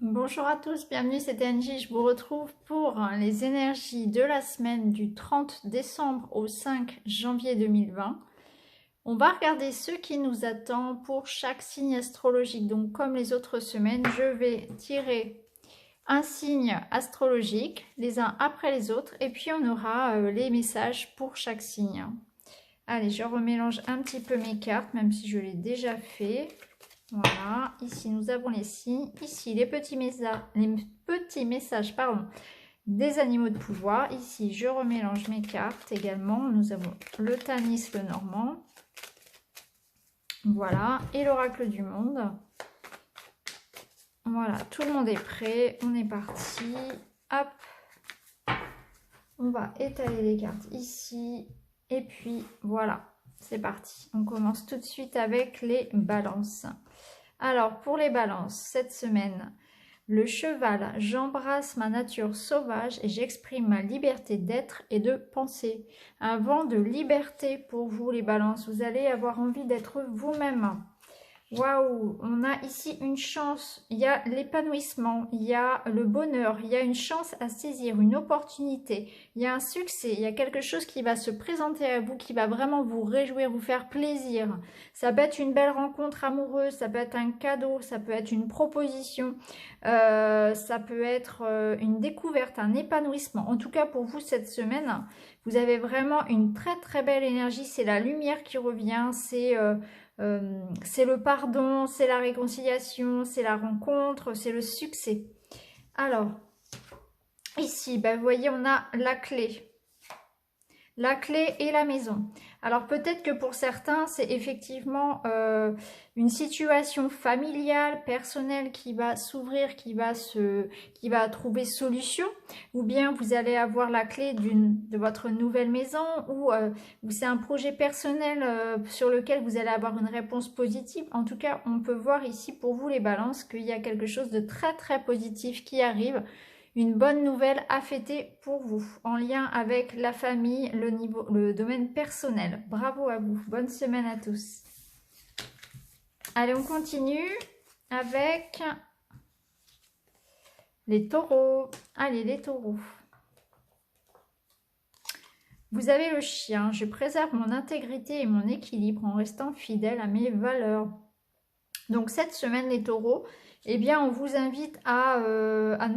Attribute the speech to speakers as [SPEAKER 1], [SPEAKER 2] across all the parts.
[SPEAKER 1] Bonjour à tous, bienvenue, c'est Angie. Je vous retrouve pour les énergies de la semaine du 30 décembre au 5 janvier 2020. On va regarder ce qui nous attend pour chaque signe astrologique. Donc comme les autres semaines, je vais tirer un signe astrologique, les uns après les autres, et puis on aura les messages pour chaque signe. Allez, je remélange un petit peu mes cartes, même si je l'ai déjà fait. Voilà, ici nous avons les signes, ici les petits messages des animaux de pouvoir. Ici je remélange mes cartes également, nous avons le Tanis, le Normand. Voilà, et l'oracle du monde. Voilà, tout le monde est prêt, on est parti. Hop, on va étaler les cartes ici, et puis voilà, c'est parti. On commence tout de suite avec les balances. Alors, pour les balances, cette semaine, le cheval, j'embrasse ma nature sauvage et j'exprime ma liberté d'être et de penser. Un vent de liberté pour vous, les balances. Vous allez avoir envie d'être vous-même. Waouh, on a ici une chance, il y a l'épanouissement, il y a le bonheur, il y a une chance à saisir, une opportunité, il y a un succès, il y a quelque chose qui va se présenter à vous, qui va vraiment vous réjouir, vous faire plaisir. Ça peut être une belle rencontre amoureuse, ça peut être un cadeau, ça peut être une proposition, ça peut être une découverte, un épanouissement. En tout cas pour vous cette semaine, vous avez vraiment une très très belle énergie, c'est la lumière qui revient, c'est le pardon, c'est la réconciliation, c'est la rencontre, c'est le succès. Alors, ici, vous voyez, on a la clé. La clé et la maison. Alors peut-être que pour certains, c'est effectivement une situation familiale, personnelle qui va s'ouvrir, qui va trouver solution. Ou bien vous allez avoir la clé de votre nouvelle maison, ou c'est un projet personnel sur lequel vous allez avoir une réponse positive. En tout cas, on peut voir ici pour vous les balances qu'il y a quelque chose de très très positif qui arrive. Une bonne nouvelle à fêter pour vous, en lien avec la famille, le domaine personnel. Bravo à vous, bonne semaine à tous. Allez, on continue avec les taureaux. Allez, les taureaux. Vous avez le chien. Je préserve mon intégrité et mon équilibre en restant fidèle à mes valeurs. Donc cette semaine, les taureaux, eh bien, on vous invite à ne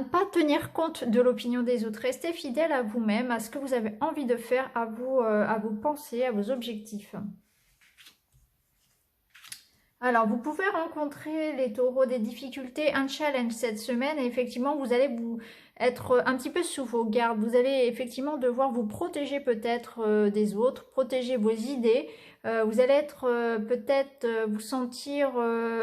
[SPEAKER 1] pas tenir compte de l'opinion des autres. Restez fidèle à vous-même, à ce que vous avez envie de faire, à vos pensées, à vos objectifs. Alors, vous pouvez rencontrer, les taureaux, des difficultés, un challenge cette semaine. Et effectivement, vous allez vous être un petit peu sous vos gardes. Vous allez effectivement devoir vous protéger peut-être des autres, protéger vos idées. Vous allez être peut-être vous sentir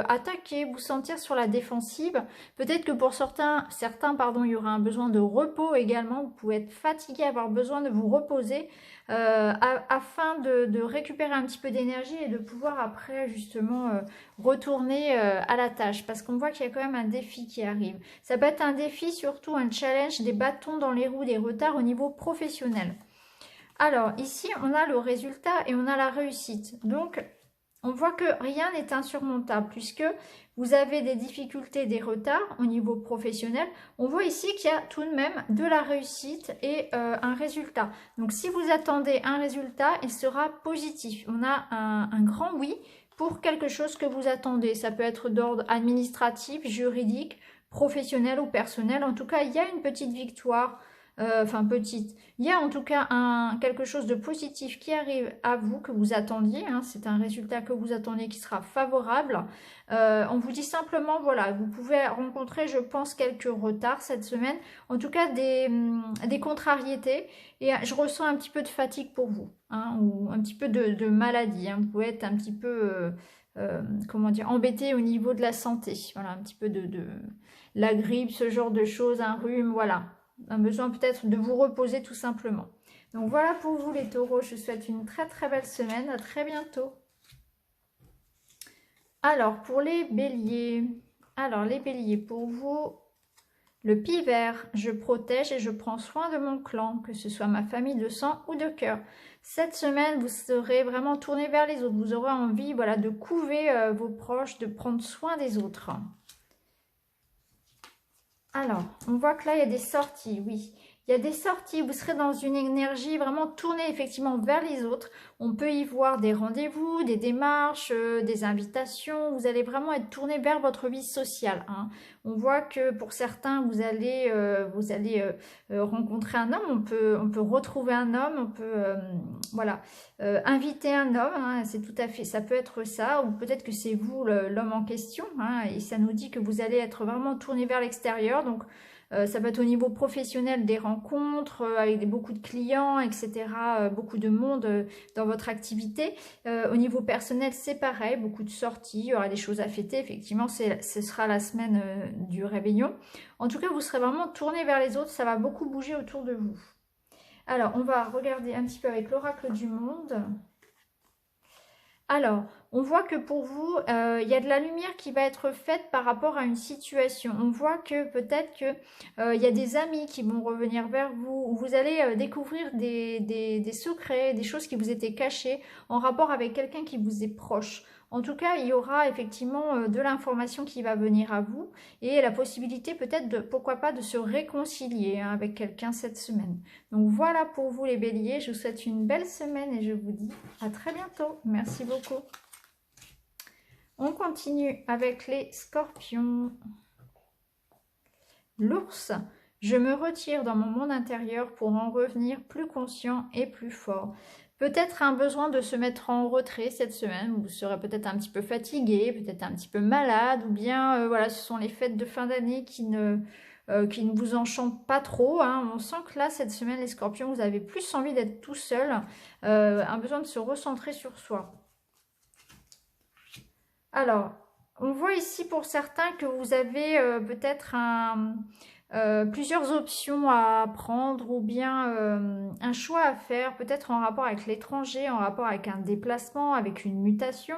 [SPEAKER 1] attaqué, vous sentir sur la défensive. Peut-être que pour certains, il y aura un besoin de repos également. Vous pouvez être fatigué, avoir besoin de vous reposer afin de récupérer un petit peu d'énergie et de pouvoir après justement retourner à la tâche. Parce qu'on voit qu'il y a quand même un défi qui arrive. Ça peut être un défi, surtout un challenge, des bâtons dans les roues, des retards au niveau professionnel. Alors, ici, on a le résultat et on a la réussite. Donc, on voit que rien n'est insurmontable puisque vous avez des difficultés, des retards au niveau professionnel. On voit ici qu'il y a tout de même de la réussite et un résultat. Donc, si vous attendez un résultat, il sera positif. On a un grand oui pour quelque chose que vous attendez. Ça peut être d'ordre administratif, juridique, professionnel ou personnel. En tout cas, il y a une petite victoire. Petite. Il y a en tout cas quelque chose de positif qui arrive à vous, que vous attendiez. Hein. C'est un résultat que vous attendez qui sera favorable. On vous dit simplement, voilà, vous pouvez rencontrer, je pense, quelques retards cette semaine. En tout cas, des contrariétés. Et je ressens un petit peu de fatigue pour vous. Hein, ou un petit peu de maladie. Hein. Vous pouvez être un petit peu... embêté au niveau de la santé. Voilà, un petit peu de la grippe, ce genre de choses, un rhume, voilà. Un besoin peut-être de vous reposer tout simplement. Donc voilà pour vous les taureaux, je vous souhaite une très très belle semaine, à très bientôt. Alors pour les béliers, pour vous, Le pivert, je protège et je prends soin de mon clan, que ce soit ma famille de sang ou de cœur. Cette semaine, vous serez vraiment tourné vers les autres. Vous aurez envie, voilà, de couver vos proches, de prendre soin des autres. Alors, on voit que là, il y a des sorties, oui. Il y a des sorties, vous serez dans une énergie vraiment tournée effectivement vers les autres. On peut y voir des rendez-vous, des démarches, des invitations. Vous allez vraiment être tourné vers votre vie sociale, hein. On voit que pour certains, vous allez rencontrer un homme. On peut retrouver un homme, on peut voilà, inviter un homme, hein, c'est tout à fait, ça peut être ça. Ou peut-être que c'est vous l'homme en question, hein, et ça nous dit que vous allez être vraiment tourné vers l'extérieur. Donc, ça peut être au niveau professionnel, des rencontres avec beaucoup de clients, etc. Beaucoup de monde dans votre activité. Au niveau personnel, c'est pareil, beaucoup de sorties, il y aura des choses à fêter. Effectivement, ce sera la semaine du réveillon. En tout cas, vous serez vraiment tourné vers les autres, ça va beaucoup bouger autour de vous. Alors, on va regarder un petit peu avec l'oracle du monde. Alors, on voit que pour vous, il y a de la lumière qui va être faite par rapport à une situation. On voit que peut-être qu'il y a des amis qui vont revenir vers vous, ou vous allez découvrir des secrets, des choses qui vous étaient cachées en rapport avec quelqu'un qui vous est proche. En tout cas, il y aura effectivement de l'information qui va venir à vous et la possibilité peut-être, pourquoi pas, de se réconcilier, hein, avec quelqu'un cette semaine. Donc voilà pour vous les béliers, je vous souhaite une belle semaine et je vous dis à très bientôt. Merci beaucoup. On continue avec les scorpions. L'ours, je me retire dans mon monde intérieur pour en revenir plus conscient et plus fort. Peut-être un besoin de se mettre en retrait cette semaine, vous serez peut-être un petit peu fatigué, peut-être un petit peu malade, ou bien voilà, ce sont les fêtes de fin d'année qui ne vous enchantent pas trop, hein. On sent que là, cette semaine, les scorpions, vous avez plus envie d'être tout seul, un besoin de se recentrer sur soi. Alors, on voit ici pour certains que vous avez peut-être plusieurs options à prendre ou bien un choix à faire, peut-être en rapport avec l'étranger, en rapport avec un déplacement, avec une mutation,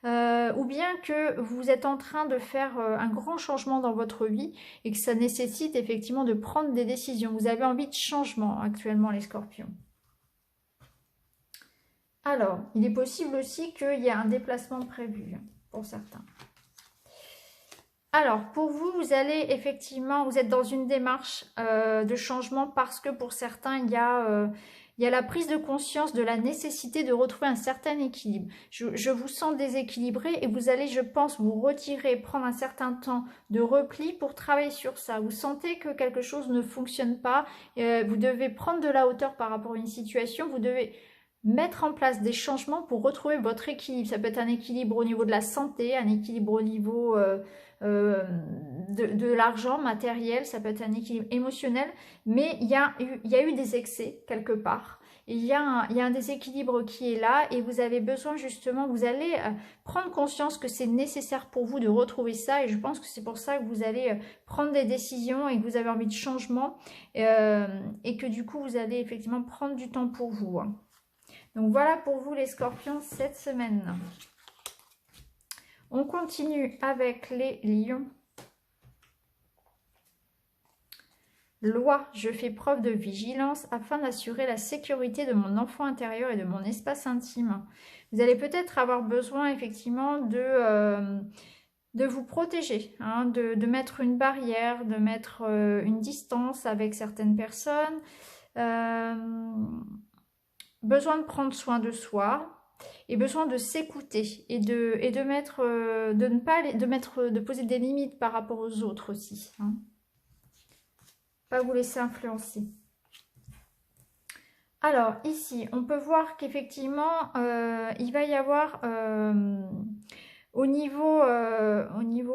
[SPEAKER 1] ou bien que vous êtes en train de faire un grand changement dans votre vie et que ça nécessite effectivement de prendre des décisions. Vous avez envie de changement actuellement, les scorpions. Alors, il est possible aussi qu'il y ait un déplacement prévu pour certains. Alors, pour vous, vous allez effectivement, vous êtes dans une démarche de changement parce que pour certains, il y a la prise de conscience de la nécessité de retrouver un certain équilibre. Je vous sens déséquilibré et vous allez, je pense, vous retirer, prendre un certain temps de repli pour travailler sur ça. Vous sentez que quelque chose ne fonctionne pas, vous devez prendre de la hauteur par rapport à une situation, vous devez mettre en place des changements pour retrouver votre équilibre. Ça peut être un équilibre au niveau de la santé, un équilibre au niveau de l'argent matériel, ça peut être un équilibre émotionnel, mais il y a eu des excès quelque part. Il y a un déséquilibre qui est là et vous avez besoin justement, vous allez prendre conscience que c'est nécessaire pour vous de retrouver ça et je pense que c'est pour ça que vous allez prendre des décisions et que vous avez envie de changement et que du coup vous allez effectivement prendre du temps pour vous. Donc voilà pour vous les scorpions cette semaine. On continue avec les lions. Loi, je fais preuve de vigilance afin d'assurer la sécurité de mon enfant intérieur et de mon espace intime. Vous allez peut-être avoir besoin effectivement de vous protéger, hein, de mettre une barrière, de mettre une distance avec certaines personnes. Besoin de prendre soin de soi et besoin de s'écouter et de mettre de poser des limites par rapport aux autres aussi, hein. Pas vous laisser influencer. Alors ici on peut voir qu'effectivement il va y avoir au niveau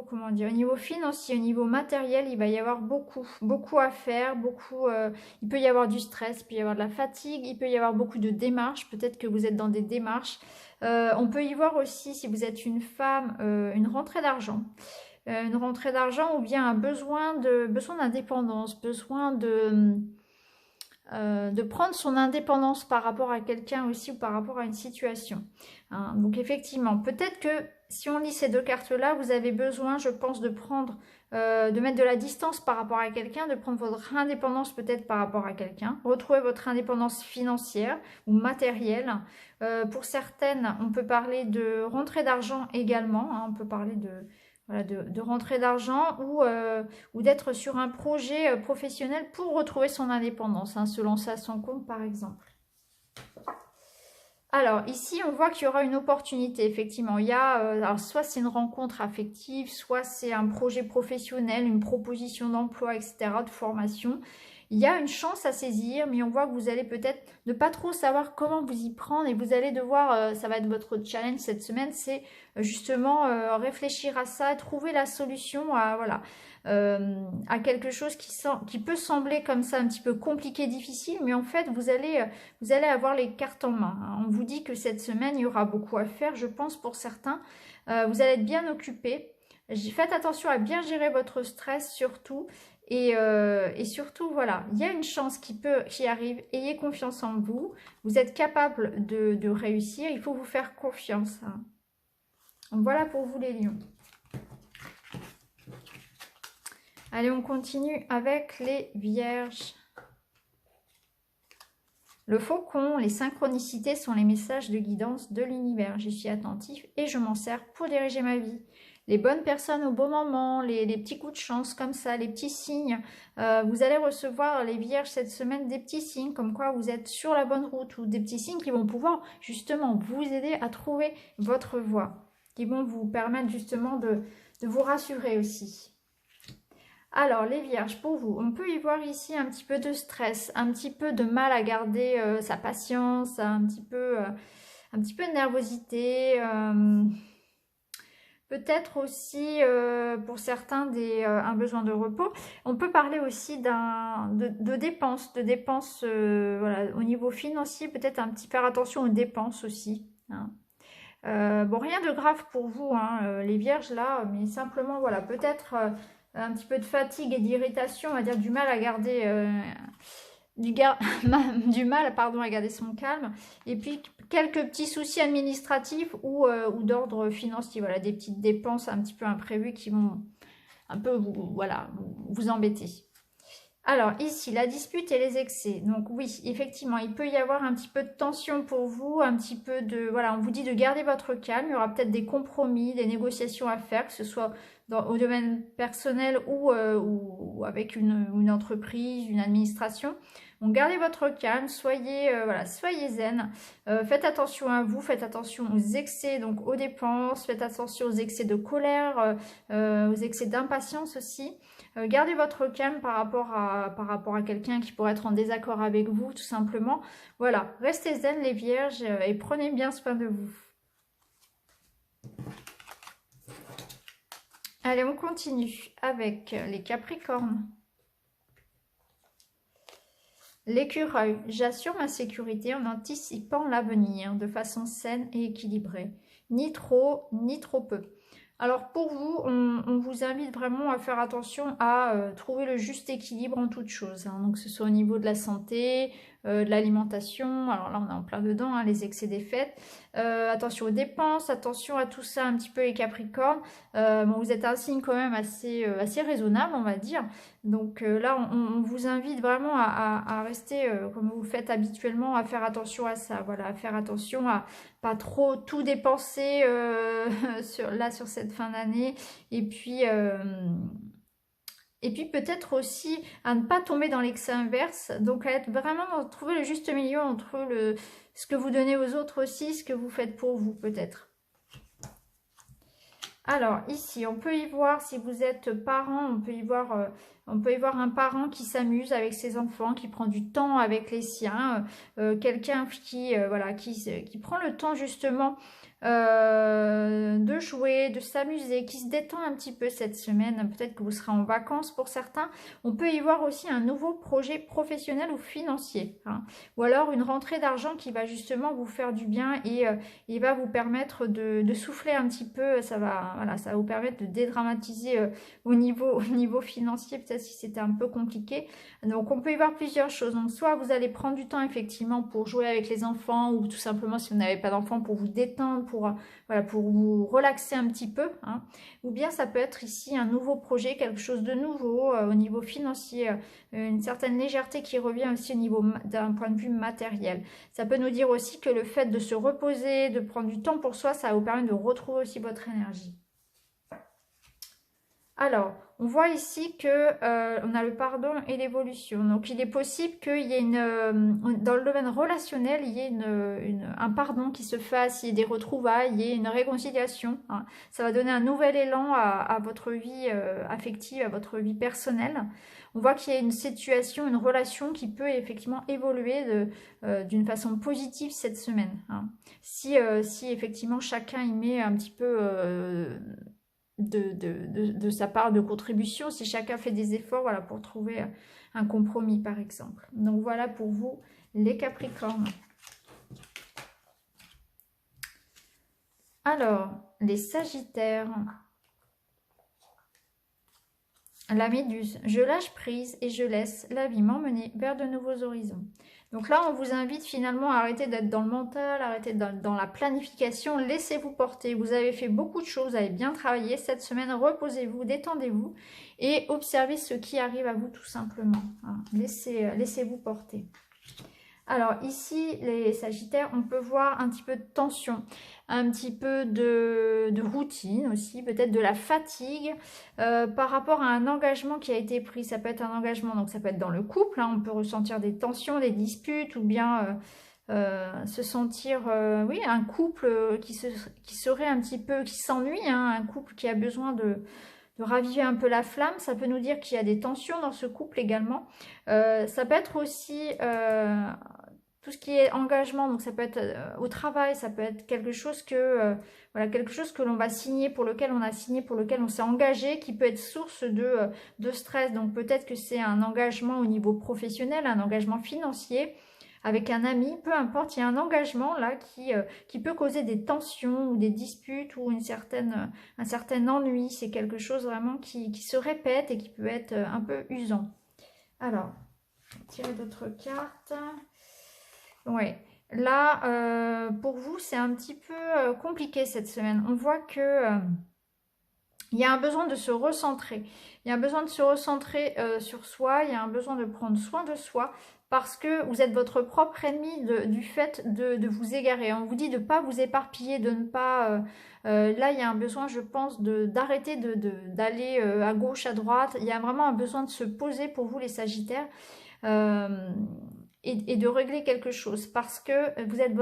[SPEAKER 1] comment dire, au niveau financier, au niveau matériel, il va y avoir beaucoup à faire, il peut y avoir du stress, il peut y avoir de la fatigue, il peut y avoir beaucoup de démarches, peut-être que vous êtes dans des démarches. On peut y voir aussi, si vous êtes une femme, une rentrée d'argent. Ou bien un besoin d'indépendance, besoin de prendre son indépendance par rapport à quelqu'un aussi ou par rapport à une situation, hein. Donc effectivement, peut-être que si on lit ces deux cartes-là, vous avez besoin, je pense, de prendre, de mettre de la distance par rapport à quelqu'un, de prendre votre indépendance peut-être par rapport à quelqu'un, retrouver votre indépendance financière ou matérielle. Pour certaines, on peut parler de rentrée d'argent également, hein, on peut parler voilà, de rentrée d'argent ou d'être sur un projet professionnel pour retrouver son indépendance, hein, se lancer à son compte par exemple. Alors, ici, on voit qu'il y aura une opportunité, effectivement. Il y a, alors, soit c'est une rencontre affective, soit c'est un projet professionnel, une proposition d'emploi, etc., de formation. Il y a une chance à saisir, mais on voit que vous allez peut-être ne pas trop savoir comment vous y prendre et vous allez devoir, ça va être votre challenge cette semaine, c'est justement réfléchir à ça, trouver la solution à, voilà, à quelque chose qui peut sembler comme ça un petit peu compliqué, difficile, mais en fait, vous allez avoir les cartes en main. Hein. On vous dit que cette semaine, il y aura beaucoup à faire, je pense, pour certains. Vous allez être bien occupés. Faites attention à bien gérer votre stress, surtout. Et surtout, voilà, il y a une chance qui arrive. Ayez confiance en vous. Vous êtes capable de réussir. Il faut vous faire confiance. Hein. Donc, voilà pour vous, les lions. Allez, on continue avec les vierges. Le faucon, les synchronicités sont les messages de guidance de l'univers. J'y suis attentif et je m'en sers pour diriger ma vie. Les bonnes personnes au bon moment, les petits coups de chance comme ça, les petits signes. Vous allez recevoir, les vierges, cette semaine, des petits signes comme quoi vous êtes sur la bonne route ou des petits signes qui vont pouvoir justement vous aider à trouver votre voie, qui vont vous permettre justement de vous rassurer aussi. Alors, les vierges, pour vous, on peut y voir ici un petit peu de stress, un petit peu de mal à garder sa patience, un petit peu de nervosité, peut-être aussi pour certains un besoin de repos. On peut parler aussi de dépenses, voilà, au niveau financier, peut-être un petit faire attention aux dépenses aussi. Hein. Bon, rien de grave pour vous, hein, les vierges là, mais simplement, voilà, peut-être un petit peu de fatigue et d'irritation, on va dire du mal à garder du mal pardon, à garder son calme, et puis quelques petits soucis administratifs ou d'ordre financier, voilà, des petites dépenses un petit peu imprévues qui vont un peu vous embêter. Alors ici, la dispute et les excès. Donc oui, effectivement, il peut y avoir un petit peu de tension pour vous, un petit peu de... Voilà, on vous dit de garder votre calme. Il y aura peut-être des compromis, des négociations à faire, que ce soit au domaine personnel ou avec une entreprise, une administration. Donc gardez votre calme, soyez zen. Faites attention à vous, faites attention aux excès, donc aux dépenses. Faites attention aux excès de colère, aux excès d'impatience aussi. Gardez votre calme par rapport à quelqu'un qui pourrait être en désaccord avec vous, tout simplement. Voilà, restez zen les vierges et prenez bien soin de vous. Allez, on continue avec les capricornes. L'écureuil, j'assure ma sécurité en anticipant l'avenir de façon saine et équilibrée. Ni trop, ni trop peu. Alors pour vous, on vous invite vraiment à faire attention à trouver le juste équilibre en toute chose. Hein. Donc que ce soit au niveau de la santé, de l'alimentation, alors là on est en plein dedans, hein, les excès des fêtes. Attention aux dépenses, attention à tout ça un petit peu les capricornes. Bon, vous êtes un signe quand même assez raisonnable, on va dire. Donc là on vous invite vraiment à rester comme vous faites habituellement, à faire attention à ça. Voilà, à faire attention à pas trop tout dépenser sur cette fin d'année. Et puis peut-être aussi à ne pas tomber dans l'excès inverse. Donc à être vraiment trouver le juste milieu entre ce que vous donnez aux autres aussi, ce que vous faites pour vous peut-être. Alors ici, on peut y voir, si vous êtes parent, on peut y voir un parent qui s'amuse avec ses enfants, qui prend du temps avec les siens, quelqu'un qui prend le temps justement de jouer, de s'amuser, qui se détend un petit peu cette semaine. Peut-être que vous serez en vacances pour certains. On peut y voir aussi un nouveau projet professionnel ou financier, hein. Ou alors une rentrée d'argent qui va justement vous faire du bien et va vous permettre de souffler un petit peu. Ça va vous permettre de dédramatiser au niveau financier. Peut-être si c'était un peu compliqué. Donc on peut y voir plusieurs choses. Donc soit vous allez prendre du temps effectivement pour jouer avec les enfants, ou tout simplement si vous n'avez pas d'enfants pour vous détendre, voilà, pour vous relaxer un petit peu, hein. Ou bien ça peut être ici un nouveau projet, quelque chose de nouveau au niveau financier, une certaine légèreté qui revient aussi au niveau d'un point de vue matériel. Ça peut nous dire aussi que le fait de se reposer, de prendre du temps pour soi, ça va vous permettre de retrouver aussi votre énergie. Alors, on voit ici que on a le pardon et l'évolution. Donc, il est possible qu'il y ait dans le domaine relationnel, il y ait un pardon qui se fasse, il y ait des retrouvailles, il y ait une réconciliation, hein. Ça va donner un nouvel élan à votre vie affective, à votre vie personnelle. On voit qu'il y a une situation, une relation qui peut effectivement évoluer d'une façon positive cette semaine, hein. Si effectivement chacun y met un petit peu de sa part de contribution, si chacun fait des efforts, voilà, pour trouver un compromis par exemple. Donc voilà pour vous les Capricornes. Alors, les Sagittaires. La Méduse, je lâche prise et je laisse la vie m'emmener vers de nouveaux horizons. Donc là, on vous invite finalement à arrêter d'être dans le mental, arrêter dans la planification, laissez-vous porter. Vous avez fait beaucoup de choses, vous avez bien travaillé cette semaine, reposez-vous, détendez-vous et observez ce qui arrive à vous tout simplement, hein. Laissez-vous porter. Alors ici, les Sagittaires, on peut voir un petit peu de tension, un petit peu de routine aussi, peut-être de la fatigue par rapport à un engagement qui a été pris. Ça peut être un engagement, donc ça peut être dans le couple, hein, on peut ressentir des tensions, des disputes, ou bien se sentir, oui, un couple qui serait un petit peu, qui s'ennuie, hein, un couple qui a besoin de raviver un peu la flamme. Ça peut nous dire qu'il y a des tensions dans ce couple également. Ça peut être aussi tout ce qui est engagement, donc ça peut être au travail, ça peut être quelque chose que voilà, quelque chose que l'on va signer, pour lequel on a signé, pour lequel on s'est engagé, qui peut être source de stress. Donc peut-être que c'est un engagement au niveau professionnel, un engagement financier avec un ami, peu importe, il y a un engagement là qui peut causer des tensions ou des disputes ou un certain ennui. C'est quelque chose vraiment qui se répète et qui peut être un peu usant. Alors, je vais tirer d'autres cartes. Ouais, là, pour vous, c'est un petit peu compliqué cette semaine. On voit que il y a un besoin de se recentrer. Il y a un besoin de se recentrer sur soi. Il y a un besoin de prendre soin de soi parce que vous êtes votre propre ennemi du fait de vous égarer. On vous dit de ne pas vous éparpiller, de ne pas... là, il y a un besoin, je pense, d'arrêter d'aller à gauche, à droite. Il y a vraiment un besoin de se poser pour vous, les Sagittaires. Et de régler quelque chose parce que vous êtes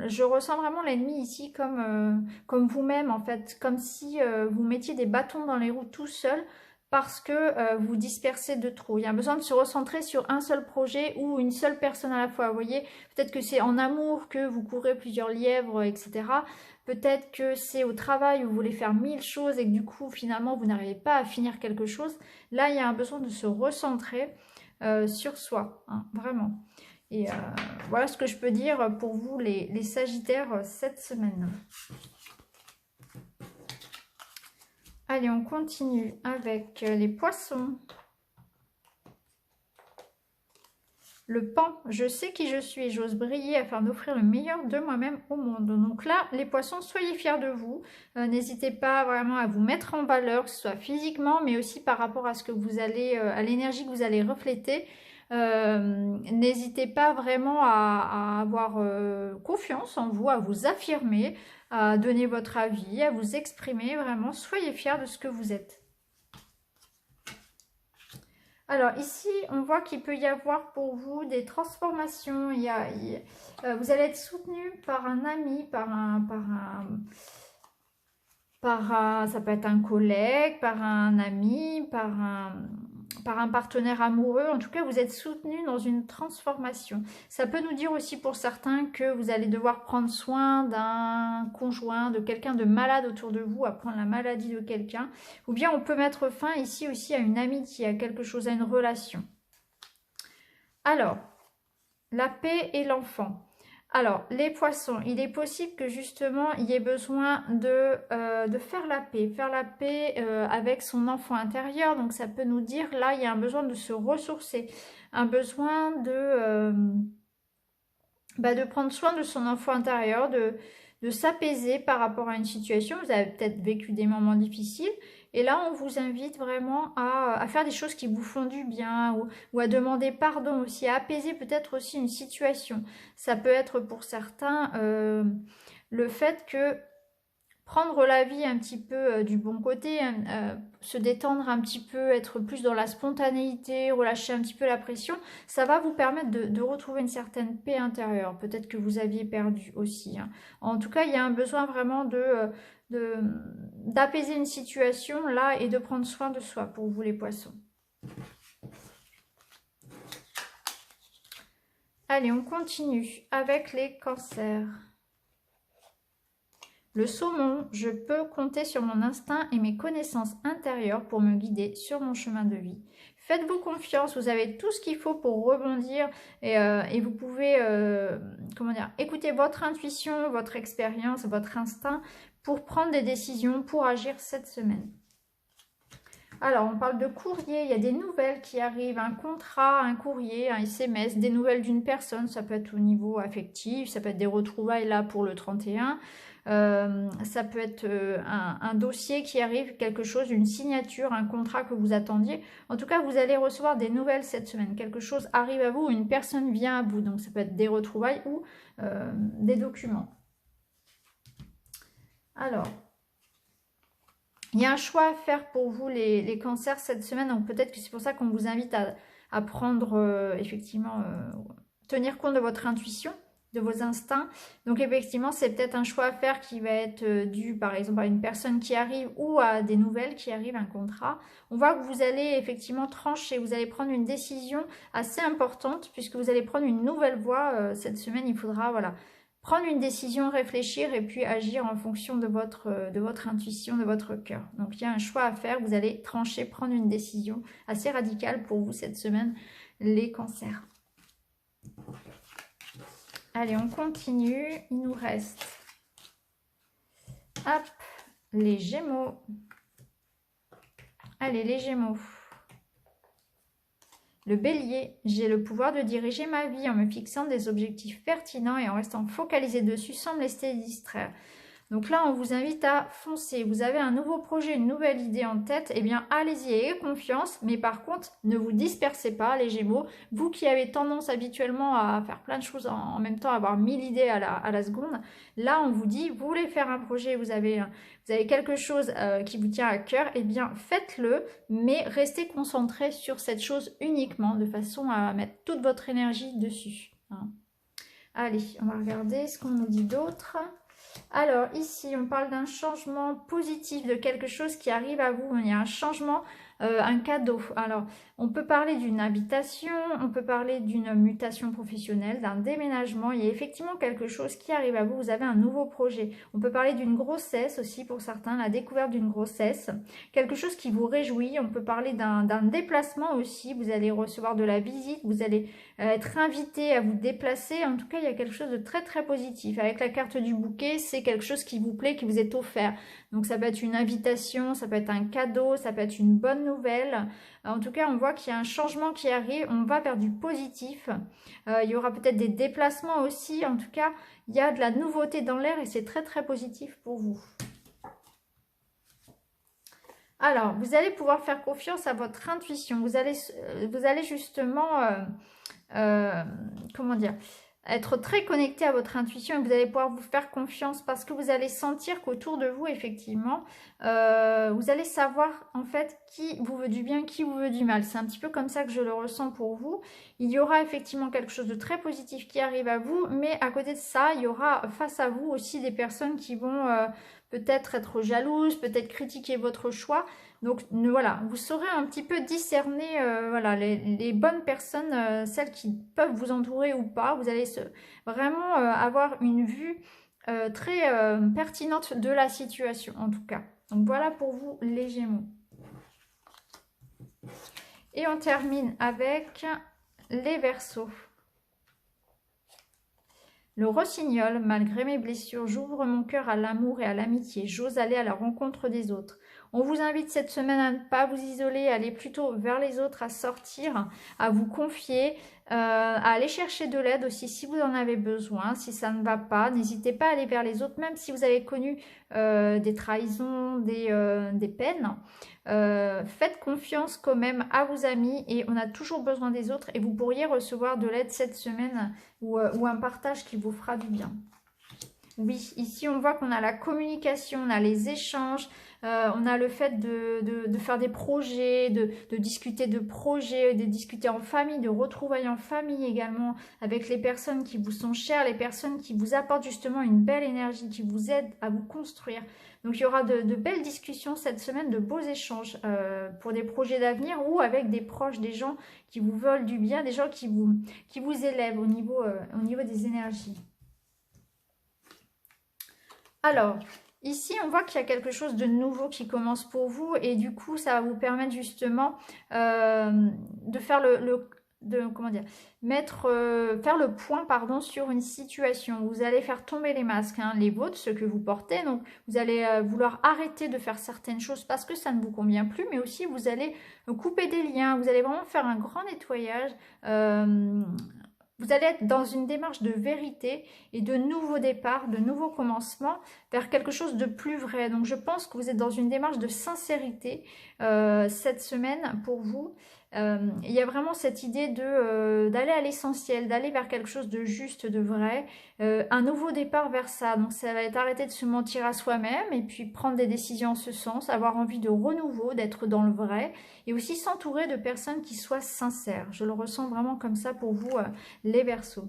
[SPEAKER 1] je ressens vraiment l'ennemi ici comme vous-même en fait, comme si vous mettiez des bâtons dans les roues tout seul parce que vous dispersez de trop. Il y a besoin de se recentrer sur un seul projet ou une seule personne à la fois. Vous voyez, peut-être que c'est en amour que vous courez plusieurs lièvres, etc. Peut-être que c'est au travail où vous voulez faire 1000 choses et que du coup finalement vous n'arrivez pas à finir quelque chose. Là, il y a un besoin de se recentrer sur soi, hein, vraiment. Et voilà ce que je peux dire pour vous les Sagittaires cette semaine. Allez, on continue avec les Poissons. Le Pan, je sais qui je suis, j'ose briller afin d'offrir le meilleur de moi-même au monde. Donc là, les Poissons, soyez fiers de vous. N'hésitez pas vraiment à vous mettre en valeur, que ce soit physiquement, mais aussi par rapport à ce que vous allez, à l'énergie que vous allez refléter. N'hésitez pas vraiment à avoir confiance en vous, à vous affirmer, à donner votre avis, à vous exprimer. Vraiment, soyez fiers de ce que vous êtes. Alors ici, on voit qu'il peut y avoir pour vous des transformations. Vous allez être soutenu par un ami, ça peut être un collègue, par un ami, par un partenaire amoureux. En tout cas, vous êtes soutenu dans une transformation. Ça peut nous dire aussi pour certains que vous allez devoir prendre soin d'un conjoint, de quelqu'un de malade autour de vous, apprendre la maladie de quelqu'un. Ou bien on peut mettre fin ici aussi à une amitié, à quelque chose, à une relation. Alors, la paix et l'enfant. Alors, les poissons, il est possible que justement, il y ait besoin de faire la paix avec son enfant intérieur. Donc, ça peut nous dire, là, il y a un besoin de se ressourcer, un besoin de prendre soin de son enfant intérieur, de s'apaiser par rapport à une situation. Vous avez peut-être vécu des moments difficiles. Et là, on vous invite vraiment à faire des choses qui vous font du bien ou à demander pardon aussi, à apaiser peut-être aussi une situation. Ça peut être pour certains le fait que prendre la vie un petit peu du bon côté, se détendre un petit peu, être plus dans la spontanéité, relâcher un petit peu la pression, ça va vous permettre de retrouver une certaine paix intérieure. Peut-être que vous aviez perdu aussi, hein. En tout cas, il y a un besoin vraiment d'apaiser une situation là et de prendre soin de soi pour vous les poissons. Allez, on continue avec les cancers. Le saumon, je peux compter sur mon instinct et mes connaissances intérieures pour me guider sur mon chemin de vie. Faites-vous confiance, vous avez tout ce qu'il faut pour rebondir et vous pouvez écouter votre intuition, votre expérience, votre instinct pour prendre des décisions, pour agir cette semaine. Alors, on parle de courrier, il y a des nouvelles qui arrivent, un contrat, un courrier, un SMS, des nouvelles d'une personne, ça peut être au niveau affectif, ça peut être des retrouvailles là pour le 31, ça peut être un dossier qui arrive, quelque chose, une signature, un contrat que vous attendiez. En tout cas, vous allez recevoir des nouvelles cette semaine, quelque chose arrive à vous, une personne vient à vous, donc ça peut être des retrouvailles ou des documents. Alors, il y a un choix à faire pour vous les cancers cette semaine, donc peut-être que c'est pour ça qu'on vous invite à prendre tenir compte de votre intuition, de vos instincts. Donc effectivement, c'est peut-être un choix à faire qui va être dû par exemple à une personne qui arrive ou à des nouvelles qui arrivent, un contrat. On voit que vous allez effectivement trancher, vous allez prendre une décision assez importante puisque vous allez prendre une nouvelle voie cette semaine. Il faudra prendre une décision, réfléchir et puis agir en fonction de votre intuition, de votre cœur. Donc il y a un choix à faire, vous allez trancher, prendre une décision assez radicale pour vous cette semaine, les cancers. Allez, on continue. Il nous reste les Gémeaux. Allez, les Gémeaux. Le Bélier, j'ai le pouvoir de diriger ma vie en me fixant des objectifs pertinents et en restant focalisé dessus sans me laisser distraire. Donc là, on vous invite à foncer. Vous avez un nouveau projet, une nouvelle idée en tête, eh bien allez-y, ayez confiance. Mais par contre, ne vous dispersez pas, les Gémeaux. Vous qui avez tendance habituellement à faire plein de choses en même temps, à avoir 1000 idées à la seconde, là, on vous dit, vous voulez faire un projet, vous avez quelque chose qui vous tient à cœur, eh bien faites-le, mais restez concentré sur cette chose uniquement, de façon à mettre toute votre énergie dessus, hein. Allez, on va regarder ce qu'on nous dit d'autre. Alors ici, on parle d'un changement positif, de quelque chose qui arrive à vous. Il y a un changement, un cadeau. Alors, on peut parler d'une habitation, on peut parler d'une mutation professionnelle, d'un déménagement. Il y a effectivement quelque chose qui arrive à vous. Vous avez un nouveau projet. On peut parler d'une grossesse aussi pour certains, la découverte d'une grossesse. Quelque chose qui vous réjouit. On peut parler d'un déplacement aussi. Vous allez recevoir de la visite, vous allez être invité à vous déplacer. En tout cas, il y a quelque chose de très très positif. Avec la carte du bouquet, c'est quelque chose qui vous plaît, qui vous est offert. Donc ça peut être une invitation, ça peut être un cadeau, ça peut être une bonne nouvelle. En tout cas, on voit qu'il y a un changement qui arrive, on va vers du positif. Il y aura peut-être des déplacements aussi. En tout cas, il y a de la nouveauté dans l'air et c'est très très positif pour vous. Alors, vous allez pouvoir faire confiance à votre intuition. Vous allez justement, être très connecté à votre intuition et vous allez pouvoir vous faire confiance parce que vous allez sentir qu'autour de vous, effectivement, vous allez savoir en fait qui vous veut du bien, qui vous veut du mal. C'est un petit peu comme ça que je le ressens pour vous. Il y aura effectivement quelque chose de très positif qui arrive à vous, mais à côté de ça, il y aura face à vous aussi des personnes qui vont peut-être être jalouses, peut-être critiquer votre choix. Donc voilà, vous saurez un petit peu discerner les bonnes personnes, celles qui peuvent vous entourer ou pas. Vous allez vraiment avoir une vue très pertinente de la situation en tout cas. Donc voilà pour vous les Gémeaux. Et on termine avec les Verseaux. Le rossignol, malgré mes blessures, j'ouvre mon cœur à l'amour et à l'amitié. J'ose aller à la rencontre des autres. On vous invite cette semaine à ne pas vous isoler, à aller plutôt vers les autres, à sortir, à vous confier, à aller chercher de l'aide aussi si vous en avez besoin. Si ça ne va pas, n'hésitez pas à aller vers les autres, même si vous avez connu des trahisons, des peines. Faites confiance quand même à vos amis et on a toujours besoin des autres et vous pourriez recevoir de l'aide cette semaine ou un partage qui vous fera du bien. Oui, ici on voit qu'on a la communication, on a les échanges, on a le fait de faire des projets, de discuter de projets, de discuter en famille, de retrouvailles en famille également avec les personnes qui vous sont chères, les personnes qui vous apportent justement une belle énergie, qui vous aident à vous construire. Donc il y aura de belles discussions cette semaine, de beaux échanges pour des projets d'avenir ou avec des proches, des gens qui vous veulent du bien, des gens qui vous élèvent au niveau des énergies. Alors, ici, on voit qu'il y a quelque chose de nouveau qui commence pour vous et du coup, ça va vous permettre justement de faire faire le point sur une situation. Vous allez faire tomber les masques, hein, les vôtres, ceux que vous portez. Donc, vous allez vouloir arrêter de faire certaines choses parce que ça ne vous convient plus, mais aussi vous allez couper des liens. Vous allez vraiment faire un grand nettoyage. Vous allez être dans une démarche de vérité et de nouveaux départs, de nouveaux commencements vers quelque chose de plus vrai. Donc je pense que vous êtes dans une démarche de sincérité cette semaine pour vous. Il y a vraiment cette idée d'aller à l'essentiel, d'aller vers quelque chose de juste, de vrai. Un nouveau départ vers ça. Donc ça va être arrêter de se mentir à soi-même et puis prendre des décisions en ce sens, avoir envie de renouveau, d'être dans le vrai et aussi s'entourer de personnes qui soient sincères. Je le ressens vraiment comme ça pour vous, les Verseaux.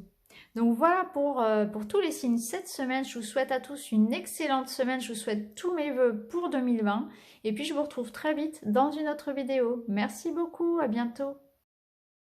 [SPEAKER 1] Donc voilà pour tous les signes cette semaine. Je vous souhaite à tous une excellente semaine. Je vous souhaite tous mes vœux pour 2020. Et puis je vous retrouve très vite dans une autre vidéo. Merci beaucoup, à bientôt.